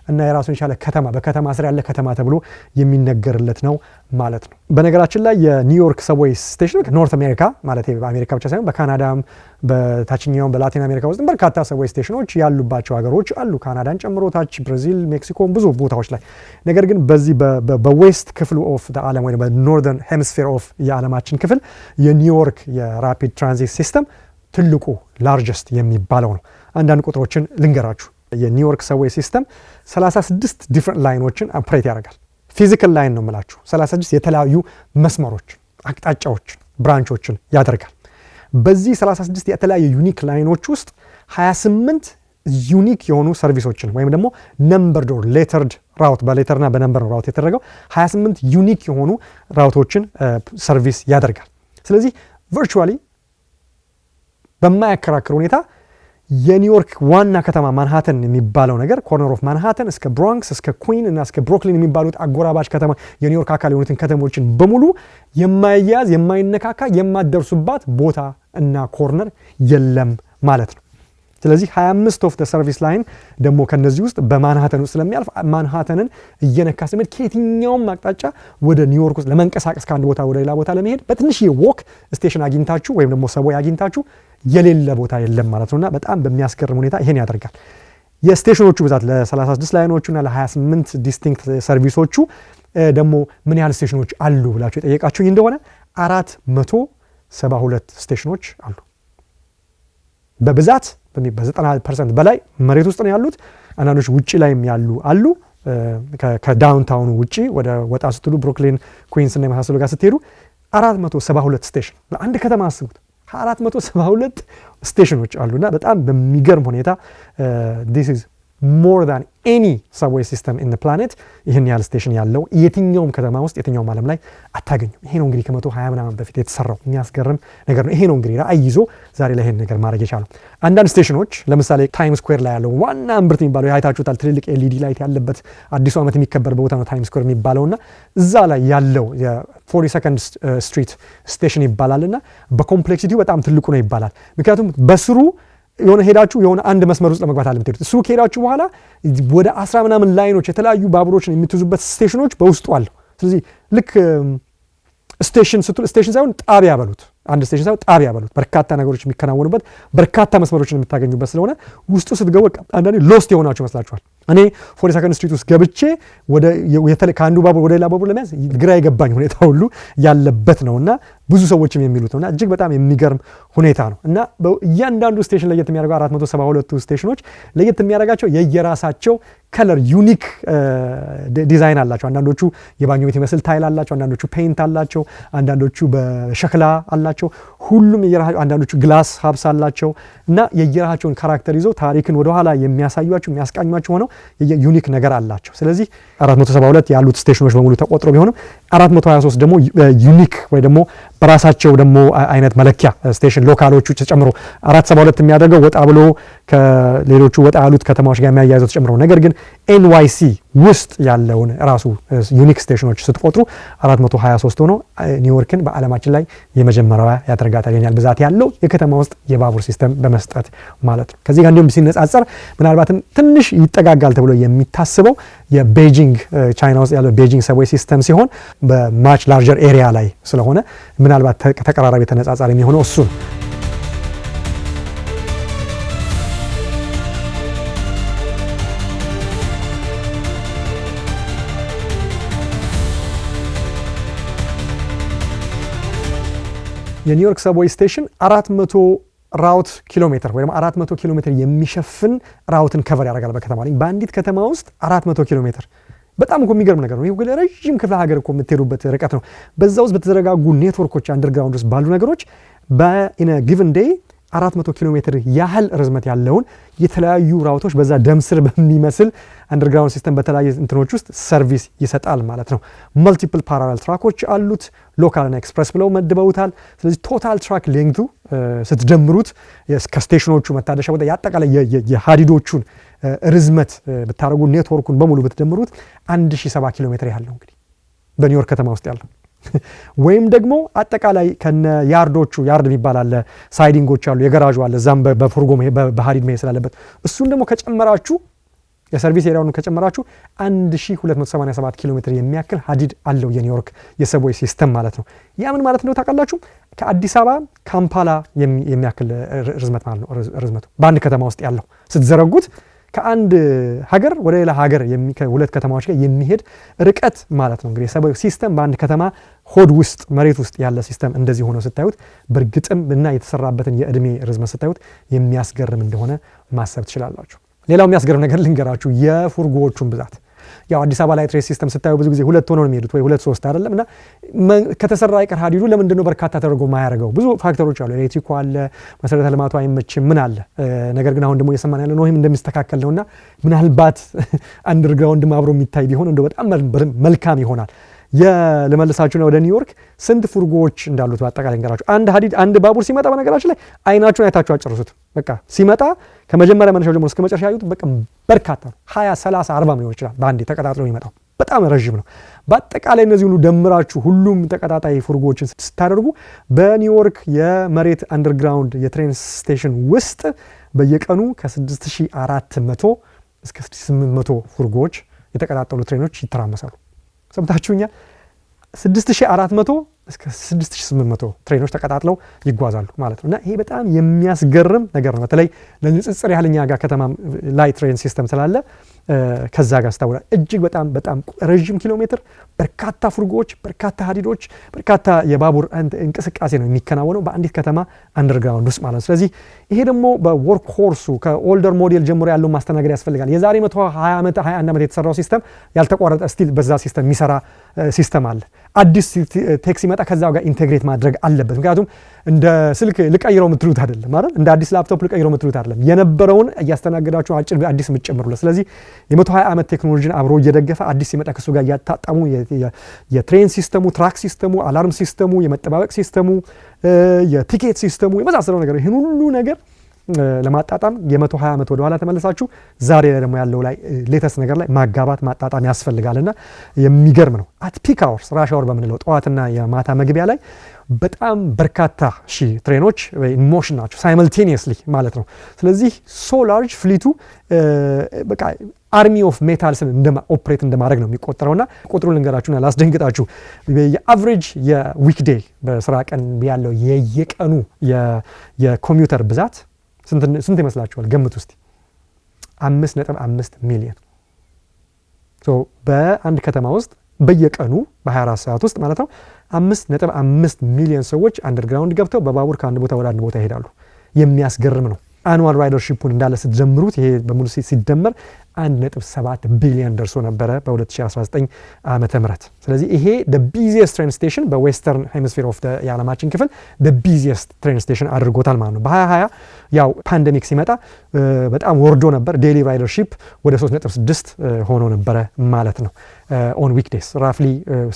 እና የራሱን የቻለ ከተማ በከተማ ስር ያለ ከተማ ተብሎ የሚነገርለት ነው ማለት ነው። በነገራችን ላይ የኒውዮርክ ሰብዌይ ስቴሽን ኖርት አሜሪካ ማለት በአሜሪካ ብቻ ሳይሆን በካናዳም በታችኛው በላቲን አሜሪካ ውስጥ በርካታ ሰብዌይ ስቴሽኖች ያሉባቸው ሀገሮች አሉ፣ ካናዳን ጨምሮ ታች ብራዚል፣ ሜክሲኮ ብዙ ቦታዎች ላይ። ነገር ግን በዚህ በዌስት ክፍል ኦፍ ዘ ዓለም ወይ በኖርዘርን ሄሚስፌር ኦፍ የዓለማችን ክፍል የኒውዮርክ የራፒድ ትራንዚት ሲስተም ትልቁ ላርጀስት የሚባለው ነው። አንዳንድ ቁጥሮችን ልንገራችሁ። የኒውዮርክ ሰብዌይ ሲስተም 36 ዲፍረንት ላይኖችን ኦፕሬት ያደርጋል። ፊዚካል ላይን ነው የምላችሁ 36 የተለያዩ መስመሮች አቅጣጫዎችን ብራንቾችን ያደርጋል። በዚህ 36 የተለያዩ ዩኒክ ላይኖች ውስጥ 28 ዩኒክ የሆኑ ሰርቪሶችን ወይም ደግሞ ነምበርድ ኦር ሌተርድ ራውት በሌተርና በነምበር ራውት የተደረገው 28 ዩኒክ የሆኑ ራውቶችን ሰርቪስ ያደርጋል። ስለዚህ ቨርቹዋሊ በማያከራክር ሁኔታ የኒውዮርክ ዋና ከተማ ማንሃተን የሚባለው ነገር ኮርነር ኦፍ ማንሃተን እስከ ብሮንክስ እስከ ኩዊን እና እስከ ብሩክሊን የሚባሉት አጎራባች ከተማ የኒውዮርክ አካል የሆኑትን ከተሞችን በሙሉ የማይያዝ የማይነካካ የማደርሱባት ቦታ እና ኮርነር የለም ማለት ነው። ስለዚህ 25 ኦፍ ዘ ሰርቪስ ላይን ደግሞ ከነዚህ ውስጥ በማንሃተን ውስጥ ስለሚያልፍ ማንሃተንን እየነካ ስለሚሄድ ከየትኛውም አቅጣጫ ወደ ኒውዮርክ ውስጥ ለመንቀሳቀስ ከአንድ ቦታ ወደ ሌላ ቦታ ለመሄድ በትንሽ ዎክ ስቴሽን አግኝታችሁ ወይም ደግሞ ሰቦይ አግኝታችሁ የሌለ ቦታ የለም ማለት ነውና በጣም በሚያስገርም ሁኔታ ይሄን ያደርጋል። የስቴሽኖቹ ብዛት ለ36 ላይኖቹና ለ28 ዲስቲንክት ሰርቪሶቹ ደግሞ ምን ያህል ስቴሽኖች አሉ ብላችሁ የጠየቃችሁኝ እንደሆነ 472 ስቴሽኖች አሉ። በብዛት በ90% በላይ መሬት ውስጥ ነው ያሉት። አንዳንዶች ውጪ ላይም ያሉ አሉ። ከዳውንታውኑ ውጪ ወደ ወጣ ስትሉ ብሩክሊን፣ ኩዊንስ እና የመሳሰሉ ጋር ስትሄዱ 472 ስቴሽን ለአንድ ከተማ አስቡት። 472 ስቴሽኖች አሉና በጣም በሚገርም ሁኔታ this is more than any subway system in the planet ይህን ያህል ስቴሽን ያለው የትኛውም ከተማ ውስጥ የትኛውም ዓለም ላይ አታገኙም። ይሄ ነው እንግዲህ ከ120 ምናምን በፊት የተሰራው የሚያስገርም ነገር ነው። ይሄ ነው እንግዲህ ራዕይ ይዞ ዛሬ ላይ ይሄን ነገር ማድረግ የቻለው። አንዳንድ ስቴሽኖች ለምሳሌ ታይም ስኩዌር ላይ ያለው ዋና እምብርት የሚባለው አይታችሁታል። ትልልቅ ኤልኢዲ ላይት ያለበት አዲሱ ዓመት የሚከበር ቦታ ነው ታይም ስኩዌር የሚባለውና እዛ ላይ ያለው የ42nd ስትሪት ስቴሽን ይባላልና በኮምፕሌክሲቲው በጣም ትልቁ ነው ይባላል። ምክንያቱም በስሩ የሆነ ሄዳችሁ የሆነ አንድ መስመር ውስጥ ለመግባት አለ የምትሄዱት። እሱ ከሄዳችሁ በኋላ ወደ 10 ምናምን ላይኖች የተለያዩ ባቡሮችን የምትይዙበት ስቴሽኖች በውስጡ አሉ። ስለዚህ ልክ ስቴሽን ስትሉ ስቴሽን ሳይሆን ጣቢያ በሉት፣ አንድ ስቴሽን ሳይሆን ጣቢያ በሉት። በርካታ ነገሮች የሚከናወኑበት በርካታ መስመሮችን የምታገኙበት ስለሆነ ውስጡ ስትገቡ አንዳንዴ ሎስት የሆናችሁ ይመስላችኋል። እኔ 42nd ስትሪት ውስጥ ገብቼ ከአንዱ ባቡር ወደ ሌላ ባቡር ለመያዝ ግራ የገባኝ ሁኔታ ሁሉ ያለበት ነውና ብዙ ሰዎችም የሚሉት ነውና እጅግ በጣም የሚገርም ሁኔታ ነው። እና እያንዳንዱ ስቴሽን ለየት የሚያደርገው 472 ስቴሽኖች ለየት የሚያደርጋቸው የየራሳቸው ከለር ዩኒክ ዲዛይን አላቸው። አንዳንዶቹ የባኞ ቤት ይመስል ታይል አላቸው፣ አንዳንዶቹ ፔይንት አላቸው፣ አንዳንዶቹ በሸክላ አላቸው። ሁሉም የየራሳቸው አንዳንዶቹ ግላስ ሀብስ አላቸው እና የየራሳቸውን ካራክተር ይዘው ታሪክን ወደ ኋላ የሚያሳዩአችሁ የሚያስቃኟችሁ ሆነው ዩኒክ ነገር አላቸው። ስለዚህ 472 ያሉት ስቴሽኖች በሙሉ ተቆጥሮ ቢሆንም 423 ደግሞ ዩኒክ ወይ ደግሞ በራሳቸው ደግሞ አይነት መለኪያ ስቴሽን ሎካሎቹ ተጨምሮ 472 የሚያደርገው ወጣ ብሎ ከሌሎቹ ወጣ ያሉት ከተማዎች ጋር የሚያያይዘው ተጨምሮ ነገር ግን ኤንዋይሲ ውስጥ ያለውን ራሱ ዩኒክ ስቴሽኖች ስትቆጥሩ 423 ሆኖ ኒውዮርክን በዓለማችን ላይ የመጀመሪያዋ ያደርጋታል የኛል ብዛት ያለው የከተማ ውስጥ የባቡር ሲስተም በመስጠት ማለት ነው። ከዚህ ጋር እንዲሁም ሲነጻጸር ምናልባትም ትንሽ ይጠጋጋል ተብሎ የሚታስበው የቤጂንግ ቻይና ውስጥ ያለው ቤጂንግ ሰብዌይ ሲስተም ሲሆን በማች ላርጀር ኤሪያ ላይ ስለሆነ ምናልባት ተቀራራቢ ተነጻጻሪ የሚሆነው እሱ ነው። የኒውዮርክ ሰብዌይ ስቴሽን 400 ራውት ኪሎ ሜትር ወይም 400 ኪሎ ሜትር የሚሸፍን ራውትን ከቨር ያደርጋል በከተማ ላይ። በአንዲት ከተማ ውስጥ 400 ኪሎ ሜትር በጣም እኮ የሚገርም ነገር ነው። ይሄ ረጅም ክፍለ ሀገር እኮ የምትሄዱበት ርቀት ነው። በዛ ውስጥ በተዘረጋጉ ኔትወርኮች አንደርግራውንድ ውስጥ ባሉ ነገሮች በኢነ ጊቭን ዴይ 400 ኪሎ ሜትር ያህል ርዝመት ያለውን የተለያዩ ራውቶች በዛ ደም ስር በሚመስል አንደርግራውንድ ሲስተም በተለያየ እንትኖች ውስጥ ሰርቪስ ይሰጣል ማለት ነው። መልቲፕል ፓራሌል ትራኮች አሉት። ሎካል እና ኤክስፕረስ ብለው መድበውታል። ስለዚህ ቶታል ትራክ ሌንግቱ ስትደምሩት ከስቴሽኖቹ መታደሻ ቦታ ያጠቃላይ የሀዲዶቹን ርዝመት ብታረጉ ኔትወርኩን በሙሉ ብትደምሩት 1070 ኪሎ ሜትር ያህል ነው እንግዲህ በኒውዮርክ ከተማ ውስጥ ያለው። ወይም ደግሞ አጠቃላይ ከነ ያርዶቹ ያርድ የሚባል አለ፣ ሳይዲንጎች አሉ፣ የገራዡ አለ፣ እዛም በፉርጎ በሀዲድ መሄድ ስላለበት እሱን ደግሞ ከጨመራችሁ የሰርቪስ ኤሪያውን ከጨመራችሁ 1287 ኪሎ ሜትር የሚያክል ሀዲድ አለው የኒውዮርክ የሰብዌይ ሲስተም ማለት ነው። ያ ምን ማለት ነው ታውቃላችሁ? ከአዲስ አበባ ካምፓላ የሚያክል ርዝመት ማለት ነው። ርዝመቱ በአንድ ከተማ ውስጥ ያለው ስትዘረጉት ከአንድ ሀገር ወደ ሌላ ሀገር ሁለት ከተማዎች ጋር የሚሄድ ርቀት ማለት ነው። እንግዲህ ሰብዌይ ሲስተም በአንድ ከተማ ሆድ ውስጥ መሬት ውስጥ ያለ ሲስተም እንደዚህ ሆኖ ስታዩት በእርግጥም እና የተሰራበትን የእድሜ ርዝመት ስታዩት የሚያስገርም እንደሆነ ማሰብ ትችላላችሁ። ሌላው የሚያስገርም ነገር ልንገራችሁ፣ የፉርጎዎቹን ብዛት። ያው አዲስ አበባ ላይ ትሬስ ሲስተም ስታዩ ብዙ ጊዜ ሁለት ሆነው ነው የሚሄዱት ወይ ሁለት ሶስት አይደለም። እና ከተሰራ አይቀር ሀዲዱ ለምንድን ነው በርካታ ተደርጎ ማያደርገው? ብዙ ፋክተሮች አሉ። ኤሌክትሪኩ አለ፣ መሰረተ ልማቱ አይመችም፣ ምን አለ። ነገር ግን አሁን ደግሞ እየሰማን ያለ ነው ይህም እንደሚስተካከል ነውና ምናልባት አንደርግራውንድ አብሮ የሚታይ ቢሆን እንደው በጣም መልካም ይሆናል። ለመለሳችሁና ወደ ኒውዮርክ ስንት ፉርጎዎች እንዳሉት በአጠቃላይ እንገራችሁ። አንድ ባቡር ሲመጣ በነገራችን ላይ አይናችሁን አይታችሁ አጨርሱት። በቃ ሲመጣ ከመጀመሪያ መነሻው ጀምሮ እስከ መጨረሻ ያዩት በቃ በርካታ ነው። 20 30 40 ሊሆን ይችላል በአንዴ ተቀጣጥሎ የሚመጣው በጣም ረጅም ነው። በአጠቃላይ እነዚህ ሁሉ ደምራችሁ ሁሉም ተቀጣጣይ ፉርጎችን ስታደርጉ በኒውዮርክ የመሬት አንደርግራውንድ የትሬን ስቴሽን ውስጥ በየቀኑ ከ6400 እስከ 6800 ፉርጎዎች የተቀጣጠሉ ትሬኖች ይተራመሳሉ። ሰምታችሁኛ 6400 እስከ 6800 ትሬኖች ተቀጣጥለው ይጓዛሉ ማለት ነው። እና ይሄ በጣም የሚያስገርም ነገር ነው። በተለይ ለንጽጽር ያህልኛ ጋር ከተማ ላይ ትሬን ሲስተም ስላለ ከዛ ጋር ስታውላ እጅግ በጣም ረጅም ኪሎ ሜትር በርካታ ፉርጎዎች፣ በርካታ ሀዲዶች፣ በርካታ የባቡር እንቅስቃሴ ነው የሚከናወነው በአንዲት ከተማ አንደርግራውንድ ውስጥ ማለት ነው። ስለዚህ ይሄ ደግሞ በወርክ ሆርሱ ከኦልደር ሞዴል ጀምሮ ያለው ማስተናገድ ያስፈልጋል። የዛሬ 120 ዓመት 21 ዓመት የተሰራው ሲስተም ያልተቋረጠ ስቲል በዛ ሲስተም የሚሰራ ሲስተም አለ። አዲስ ቴክ ሲመጣ ከዛው ጋር ኢንቴግሬት ማድረግ አለበት። ምክንያቱም እንደ ስልክ ልቀይረው የምትሉት አይደለም ማለት እንደ አዲስ ላፕቶፕ ልቀይረው የምትሉት አይደለም። የነበረውን እያስተናገዳችሁ አዲስ የምትጨምሩለት። ስለዚህ የ120 ዓመት ቴክኖሎጂን አብሮ እየደገፈ አዲስ ሲመጣ ከሱ ጋር እያጣጣሙ የትሬን ሲስተሙ፣ ትራክ ሲስተሙ፣ አላርም ሲስተሙ፣ የመጠባበቅ ሲስተሙ፣ የቲኬት ሲስተሙ የመሳሰለው ነገር ይህን ሁሉ ነገር ለማጣጣም የ120 ዓመት ወደ ኋላ ተመለሳችሁ ዛሬ ላይ ደግሞ ያለው ላይ ሌተስት ነገር ላይ ማጋባት ማጣጣም ያስፈልጋልና የሚገርም ነው። አት ፒክ አወርስ ራሽ አወር በምንለው ጠዋትና የማታ መግቢያ ላይ በጣም በርካታ ትሬኖች ኢን ሞሽን ናቸው ሳይመልቴኒየስሊ ማለት ነው። ስለዚህ ሶ ላርጅ ፍሊቱ በቃ አርሚ ኦፍ ሜታልስን ኦፕሬት እንደማድረግ ነው የሚቆጠረውና ቁጥሩ ልንገራችሁና ላስደንግጣችሁ። የአቨሬጅ የዊክዴይ በስራ ቀን ያለው የየቀኑ የኮሚዩተር ብዛት ስንት ይመስላችኋል? ገምቱ እስቲ። 5.5 ሚሊዮን። በአንድ ከተማ ውስጥ በየቀኑ በ24 ሰዓት ውስጥ ማለት ነው 5.5 ሚሊዮን ሰዎች አንደርግራውንድ ገብተው በባቡር ከአንድ ቦታ ወደ አንድ ቦታ ይሄዳሉ። የሚያስገርም ነው። አኑዋል ራይደርሺፑን እንዳለ ስትጀምሩት ይሄ በሙሉ ሲደመር 1.7 ቢሊዮን ደርሶ ነበረ በ2019 ዓመተ ምህረት። ስለዚህ ይሄ the busiest train station በዌስተርን ሄሚስፌር ኦፍ የዓለማችን ክፍል the busiest train station አድርጎታል ማለት ነው። በ2020 ያው ፓንደሚክ ሲመጣ በጣም ወርዶ ነበር። ዴይሊ ራይደርሺፕ ወደ 3.6 ሆኖ ነበረ ማለት ነው። ኦን ዊክዴይስ ራፍሊ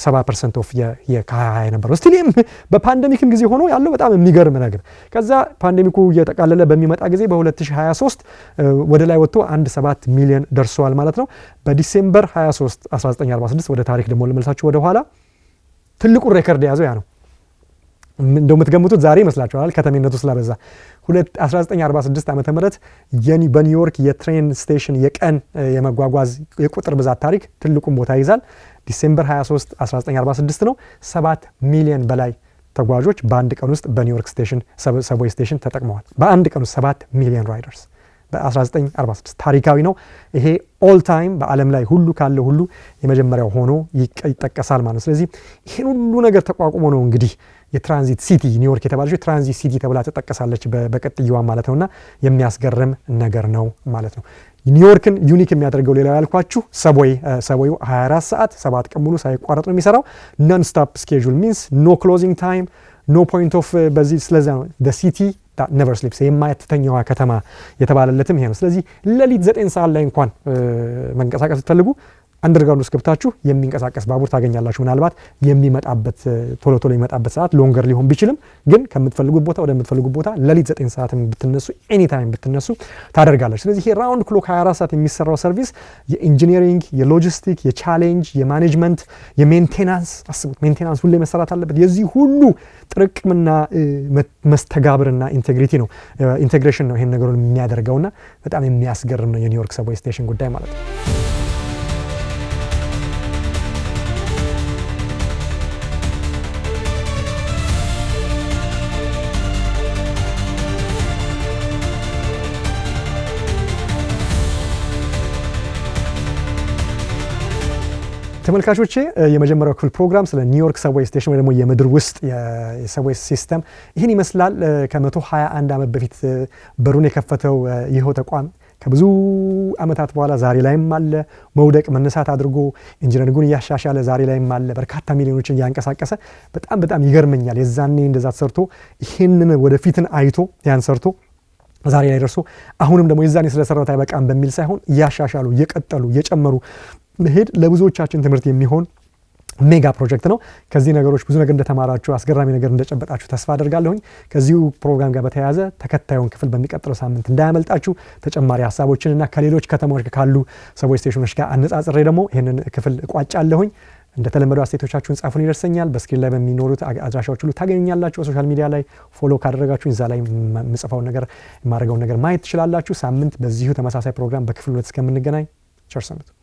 70% ኦፍ የ2020 ነበር። ስቲልም በፓንደሚክም ጊዜ ሆኖ ያለው በጣም የሚገርም ነገር። ከዛ ፓንደሚኩ እየተቃለለ በሚመጣ ጊዜ በ2023 ወደ ላይ ወጥቶ 1.7 ሚሊዮን ደርሷል ማለት ነው። በዲሴምበር 23 1946 ወደ ታሪክ ደግሞ ልመልሳችሁ ወደ ኋላ ትልቁ ሬከርድ የያዘው ያ ነው። እንደው የምትገምቱት ዛሬ ይመስላችኋል ከተሜነቱ ስላበዛ 1946 ዓመተ ምህረት በኒውዮርክ የትሬን ስቴሽን የቀን የመጓጓዝ የቁጥር ብዛት ታሪክ ትልቁን ቦታ ይዛል። ዲሴምበር 23 1946 ነው 7 ሚሊዮን በላይ ተጓዦች በአንድ ቀን ውስጥ በኒውዮርክ ስቴሽን ሰብዌይ ስቴሽን ተጠቅመዋል። በአንድ ቀን ውስጥ 7 ሚሊዮን ራይደርስ በ1946 ታሪካዊ ነው። ይሄ ኦል ታይም በዓለም ላይ ሁሉ ካለ ሁሉ የመጀመሪያው ሆኖ ይጠቀሳል ማለት ነው። ስለዚህ ይሄን ሁሉ ነገር ተቋቁሞ ነው እንግዲህ የትራንዚት ሲቲ ኒውዮርክ የተባለችው ትራንዚት ሲቲ ተብላ ተጠቀሳለች በቀጥያዋ ማለት ነውና የሚያስገርም ነገር ነው ማለት ነው። ኒውዮርክን ዩኒክ የሚያደርገው ሌላው ያልኳችሁ ሰብዌዩ 24 ሰዓት 7 ቀን ሙሉ ሳይቋረጥ ነው የሚሰራው። ነን ስቶፕ ስኬጁል ሚንስ ኖ ክሎዚንግ ታይም ኖ ፖይንት ኦፍ በዚህ ስለዛ ነው the city that never sleeps የማትተኛዋ ከተማ የተባለለትም ይሄ ነው። ስለዚህ ሌሊት 9 ሰዓት ላይ እንኳን መንቀሳቀስ ስትፈልጉ አንደርግራውንድ ውስጥ ገብታችሁ የሚንቀሳቀስ ባቡር ታገኛላችሁ። ምናልባት የሚመጣበት ቶሎ የሚመጣበት ሰዓት ሎንገር ሊሆን ቢችልም ግን ከምትፈልጉት ቦታ ወደምትፈልጉት ቦታ ሌሊት 9 ሰዓት ብትነሱ ኤኒ ታይም ብትነሱ ታደርጋላችሁ። ስለዚህ ይሄ ራውንድ ክሎክ 24 ሰዓት የሚሰራው ሰርቪስ የኢንጂኒሪንግ፣ የሎጂስቲክ፣ የቻሌንጅ፣ የማኔጅመንት፣ የሜንቴናንስ አስቡት። ሜንቴናንስ ሁሌ መሰራት አለበት። የዚህ ሁሉ ጥርቅምና መስተጋብርና ኢንቴግሬሽን ነው ይሄን ነገሩን የሚያደርገውና በጣም የሚያስገርም ነው የኒውዮርክ ሰብዌይ ስቴሽን ጉዳይ ማለት ነው። ተመልካቾቼ የመጀመሪያው ክፍል ፕሮግራም ስለ ኒውዮርክ ሰብዌይ ስቴሽን ወይ ደግሞ የምድር ውስጥ የሰብዌይ ሲስተም ይህን ይመስላል። ከ121 ዓመት በፊት በሩን የከፈተው ይኸው ተቋም ከብዙ ዓመታት በኋላ ዛሬ ላይም አለ። መውደቅ መነሳት አድርጎ ኢንጂነሪንጉን እያሻሻለ ዛሬ ላይም አለ። በርካታ ሚሊዮኖችን እያንቀሳቀሰ በጣም ይገርመኛል። የዛኔ እንደዛ ሰርቶ ይህንን ወደፊትን አይቶ ያን ሰርቶ ዛሬ ላይ ደርሶ አሁንም ደግሞ የዛኔ ስለሰራው አይበቃም በሚል ሳይሆን እያሻሻሉ እየቀጠሉ እየጨመሩ መሄድ ለብዙዎቻችን ትምህርት የሚሆን ሜጋ ፕሮጀክት ነው። ከዚህ ነገሮች ብዙ ነገር እንደተማራችሁ አስገራሚ ነገር እንደጨበጣችሁ ተስፋ አደርጋለሁኝ። ከዚሁ ፕሮግራም ጋር በተያያዘ ተከታዩን ክፍል በሚቀጥለው ሳምንት እንዳያመልጣችሁ። ተጨማሪ ሀሳቦችንና ከሌሎች ከተሞች ካሉ ሰብዌይ ስቴሽኖች ጋር አነጻጽሬ ደግሞ ይህንን ክፍል እቋጫለሁኝ። እንደተለመደው አስተያየቶቻችሁን ጻፉን፣ ይደርሰኛል። በስክሪን ላይ በሚኖሩት አድራሻዎች ሁሉ ታገኙኛላችሁ። በሶሻል ሚዲያ ላይ ፎሎ ካደረጋችሁ እዛ ላይ የምጽፈውን ነገር የማደርገውን ነገር ማየት ትችላላችሁ። ሳምንት በዚሁ ተመሳሳይ ፕሮግራም በክፍል 2 እስከምንገናኝ ቸር ሰንብቱ።